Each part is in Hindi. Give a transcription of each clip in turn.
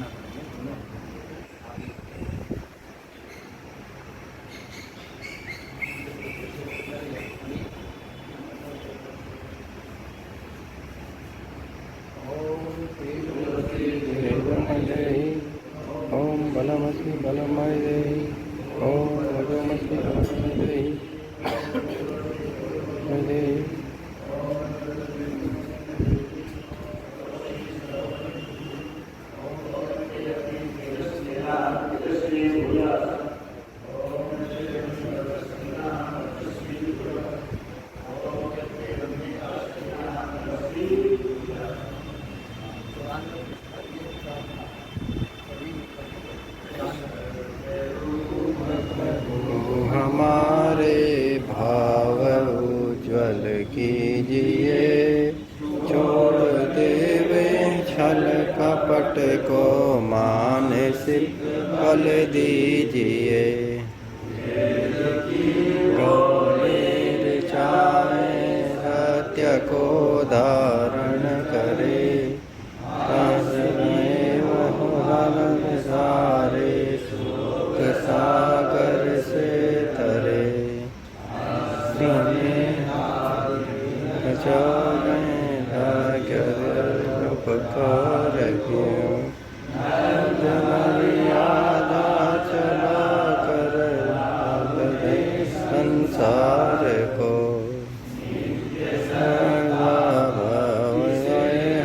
प्रार्थना करेंगे दोनों आगे। ओम बलमसि बलमय देहि ओम भगवमसि भगवमय देहि देहि हमारे भाव उज्ज्वल कीजिए, छोड़ देवे छल कपट को मानसिक बल दीजिए। गौलेर चाहे सत्य को धारण करे, सारे सुख सागर से तरे। उपकार मर्यादा चला कर संसार को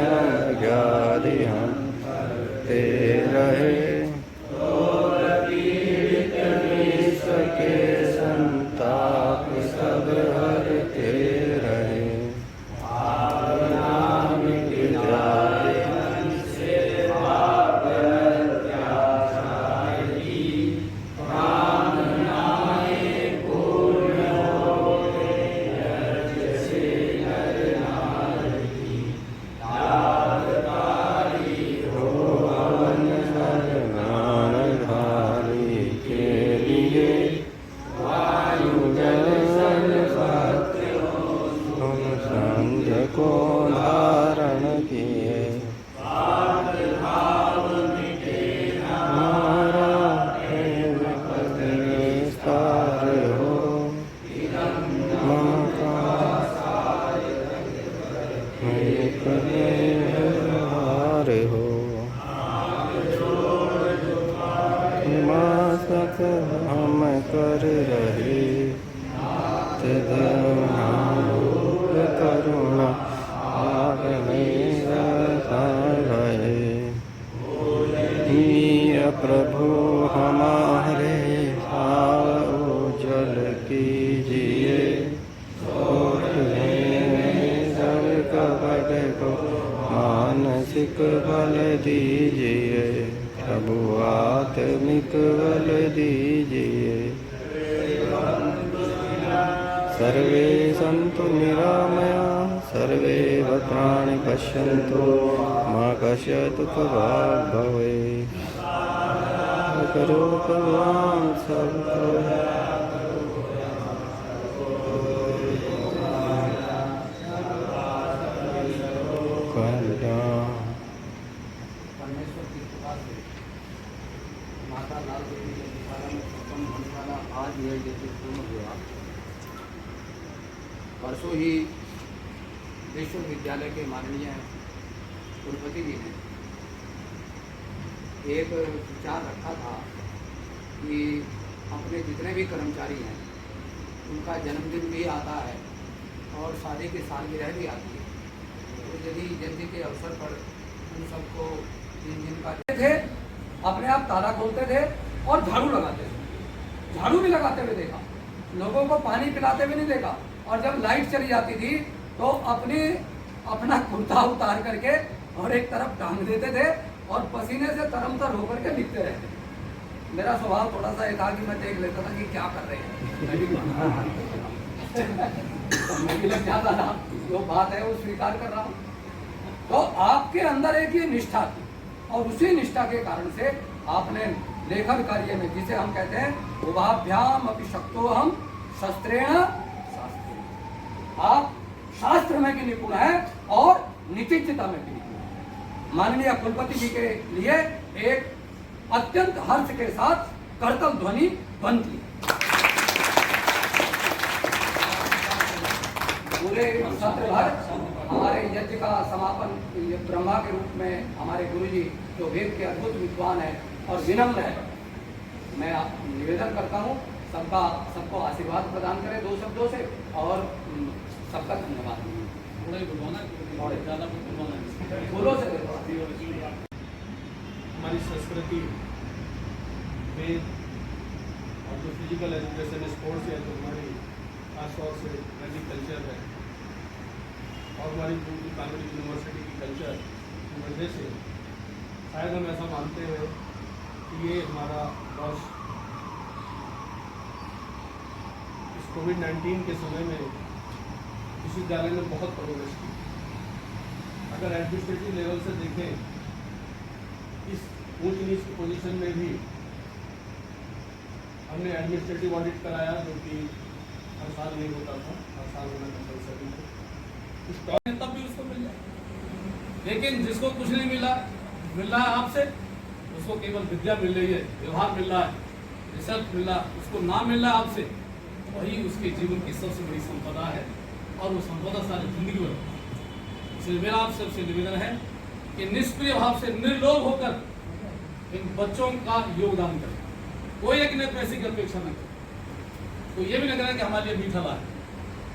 हम ज्ञाति हम ते रहे। सके संताप सब हरते रहे। को धारण किए, हमारा विस्तार हो, हार हो। मासक हम कर रहे करुणा प्रभु हमारे भाव उज्ज्वल कीजिए, सब कपट को मानसिक बल दीजिए। प्रभु आत्मिक बल दीजिए। सर्वे सन्तु निरामया सर्वे भद्राणि पश्यन्तु मा कश्चित् दुःखभाग् भवेत्। करो भगवान सब माता लाल देवी के द्वारा में उत्पन्न होने वाला आज यह यज्ञ पूर्ण हुआ। परसों ही विश्वविद्यालय के माननीय कुलपति जी ने एक विचार रखा था कि अपने जितने भी कर्मचारी हैं उनका जन्मदिन भी आता है और शादी की सालगिरह भी आती है, तो यदि जयंती के अवसर पर उन सबको दिन का थे, अपने आप ताला खोलते थे और झाड़ू लगाते थे। झाड़ू भी लगाते हुए देखा, लोगों को पानी पिलाते हुए नहीं देखा। और जब लाइट चली जाती थी तो अपना कुर्ता उतार करके और एक तरफ टांग देते थे और पसीने से तरमतर होकर के लिखते रहते। मेरा स्वभाव थोड़ा सा ये था कि मैं देख लेता था कि क्या कर रहे हैं। मैं भी लग जाता था, जो बात है वो स्वीकार कर रहा हूँ। तो आपके अंदर एक ये निष्ठा थी और उसी निष्ठा के कारण से आपने लेखन कार्य में, जिसे हम कहते हैं उभाभ्याम अपि शक्तो हम शस्त्रेण शास्त्रेण, आप शास्त्र में भी निपुण है और नितिज्जता में भी निपुण है। माननीय कुलपति जी के लिए एक अत्यंत हर्ष के साथ करतल ध्वनि बनती। पूरे सत्र भर हमारे यज्ञ का समापन ब्रह्मा के रूप में हमारे गुरुजी जो वेद के अद्भुत विद्वान है और विनम्र है, मैं निवेदन करता हूँ सबको आशीर्वाद प्रदान करें 2 शब्दों से और सबका धन्यवाद। फूलों से हमारी संस्कृति वेद और जो फिजिकल एजुकेशन स्पोर्ट्स है, जो हमारी खासतौर से वैदिक कल्चर है और हमारी कानपुर यूनिवर्सिटी की कल्चर की वजह से शायद हम ऐसा मानते हैं कि ये हमारा वर्ष इस कोविड-19 के समय में विश्वविद्यालय ने बहुत प्रोग्रेस की। अगर एडमिनिस्ट्रेटिव लेवल से देखें, इस ऊंच नीच की पोजीशन में भी हमने एडमिनिस्ट्रेटिव ऑडिट कराया, जो कि हर साल नहीं होता था, हर साल होना कंपलसरी था। तब भी उसको मिल जाए, लेकिन जिसको कुछ नहीं मिल रहा है आपसे, उसको केवल विद्या मिल रही है, व्यवहार मिल रहा है, रिसर्च मिल रहा है, उसको नाम मिल रहा है आपसे, वही उसके जीवन की सबसे बड़ी संपदा है और वो संपदा सारी जिंदगी में रहती है। इसलिए मेरा आप सबसे निवेदन है कि निष्क्रिय भाव से निर्लोभ होकर इन बच्चों का योगदान करें। कोई एक ने पैसे की अपेक्षा न करे, तो ये भी न करे कि हमारे लिए मीठा लाए,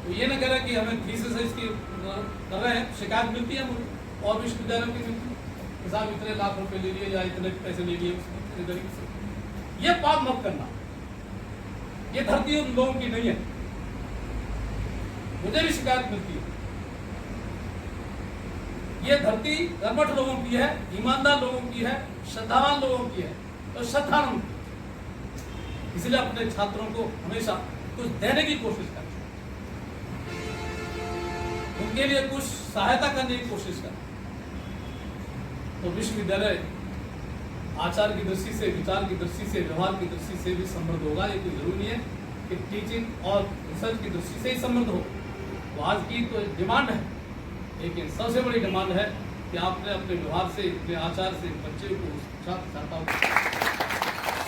तो ये न करे कि हमें फीस से इसकी कर रहे हैं, शिकायत मिलती है मुझे और विश्वविद्यालयों की मिलती है, साहब इतने लाख रुपए ले लिए या इतने पैसे ले लिए उसके गरीब से। ये पाप मत करना, ये धरती उन लोगों की नहीं है। मुझे भी शिकायत मिलती है, ये धरती कर्मठ लोगों की है, ईमानदार लोगों की है, श्रद्धावान लोगों की है, तो श्रद्धावान, इसलिए अपने छात्रों को हमेशा कुछ देने की कोशिश करें, उनके लिए कुछ सहायता करने की कोशिश करें। तो विश्वविद्यालय आचार की दृष्टि से, विचार की दृष्टि से, व्यवहार की दृष्टि से भी समृद्ध होगा। ये कोई जरूरी नहीं है कि टीचिंग और रिसर्च की दृष्टि से ही समृद्ध हो। तो आज की तो डिमांड है, लेकिन सबसे बड़ी डिमांड है कि आपने अपने व्यवहार से, अपने आचार से बच्चे को छात्रों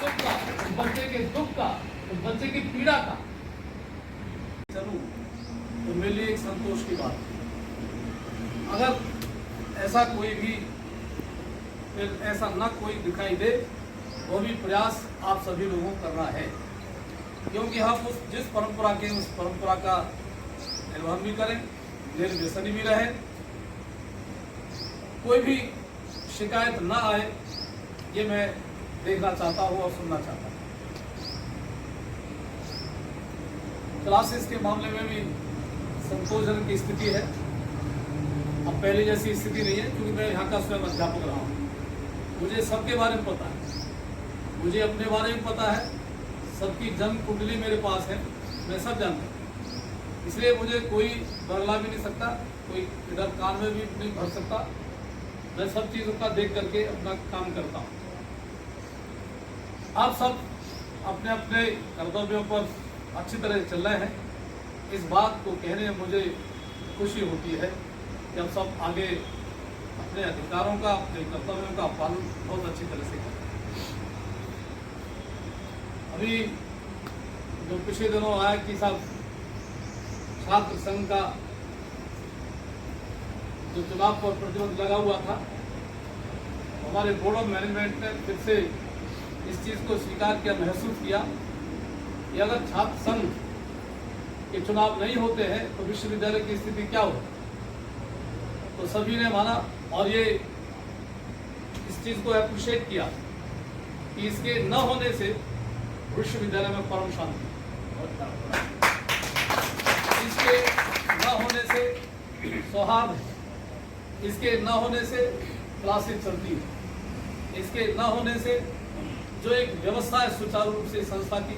सुख का, बच्चे के दुख का, बच्चे की पीड़ा का चलूं, तो मेरे लिए एक संतोष की बात है। अगर ऐसा कोई भी, फिर ऐसा ना कोई दिखाई दे, वो भी प्रयास आप सभी लोगों को करना है, क्योंकि हम उस जिस परंपरा के, उस परंपरा का निर्वहन भी करें, निर्व्यसनी भी रहे, कोई भी शिकायत ना आए, ये मैं देखना चाहता हूँ और सुनना चाहता हूँ। क्लासेस के मामले में भी संतोषजनक की स्थिति है। अब पहले जैसी स्थिति नहीं है, क्योंकि मैं यहाँ का स्वयं अध्यापक रहा हूँ। मुझे सबके बारे में पता है, मुझे अपने बारे में पता है, सबकी जन्म कुंडली मेरे पास है, मैं सब जानता हूँ। इसलिए मुझे कोई बदला भी नहीं सकता, कोई इधर कान में भी नहीं भर सकता। मैं सब चीज़ों का देख करके अपना काम करता हूँ। आप सब अपने अपने कर्तव्यों पर अच्छी तरह चल रहे हैं। इस बात को कहने में मुझे खुशी होती है कि हम सब आगे अपने अधिकारों का, अपने कर्तव्यों का पालन बहुत अच्छी तरह से करें। अभी जो पिछले दिनों आया कि साहब छात्र संघ का जो चुनाव पर प्रतिबंध लगा हुआ था, हमारे बोर्ड ऑफ मैनेजमेंट ने फिर से इस चीज़ को स्वीकार किया, महसूस किया कि अगर छात्र संघ के चुनाव नहीं होते हैं तो विश्वविद्यालय की स्थिति क्या हो। तो सभी ने माना और ये इस चीज़ को अप्रिशिएट किया कि इसके न होने से विश्वविद्यालय में परम शांति, इसके न होने से सौहार्द है, इसके न होने से क्लासेस चलती है, इसके न होने से जो एक व्यवस्था है सुचारू रूप से संस्था की